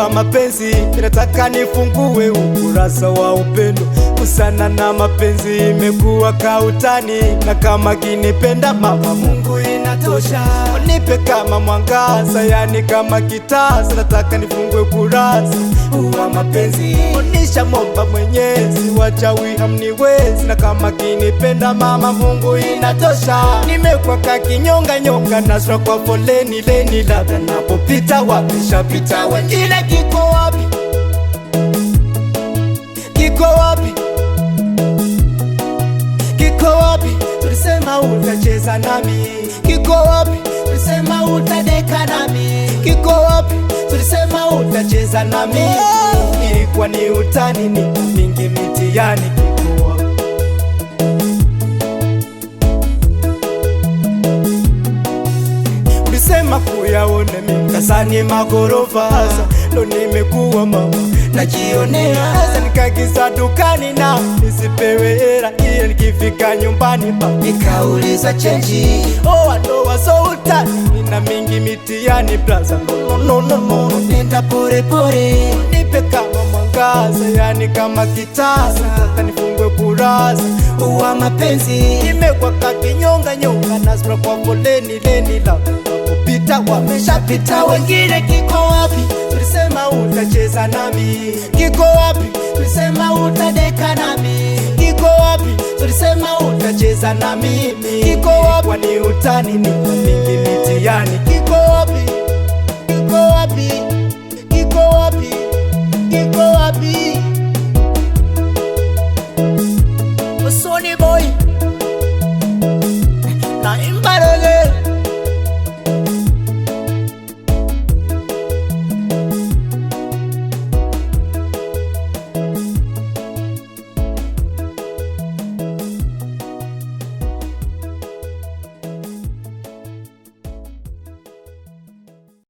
wa mapenzi, nataka nifungue ukurasa wa upendo. Kusana na mapenzi imekuwa kautani, na kama kinipenda mama Mungu inatosha. Nipe kama mwangaza, yani kama kitasa, nataka nifungue kurasa wa mapenzi. Onisha momba Mwenyezi, wachawi hamniwezi, na kama kinipenda mama Mungu inatosha. Nimekuwa kakinyonga nyonga, nasra kwa foleni leni, labda napopita wameshapita wengine. Kiko wapi? Kiko wapi? Kiko wapi? Tulisema utacheza nami. Kiko wapi? Tulisema utadeka nami. Kiko wapi? Tulisema utacheza nami. Ilikuwa ni utani, ni mingi mitihani. Kiko wapi? Ulisema kuyaone mikasani magorofa, ndo nimekuwa mama najionea. Sasa nikagiza dukani na nisipewe hela, ile nikifika nyumbani nikauliza chenji. Oh, atoa sauta, nina mingi mitihani plaza. No, nenda pore pore, nipe kama mwangaza, yani kama kitasa, nataka nifungue kurasa wa mapenzi. Nimekuwa kakinyonga nyonga, nasra kwa foleni leni, labda kupita wameshapita wengine. Kiko wapi? Tulisema utacheza nami. Kiko wapi? Tulisema utadeka nami. Kiko wapi? Tulisema utacheza na mimi. Kiko wapi? Kwani utani ni mingi mitihani. Kiko wapi? Kiko wapi? Kiko wapi? Kiko wapi? Sony boy.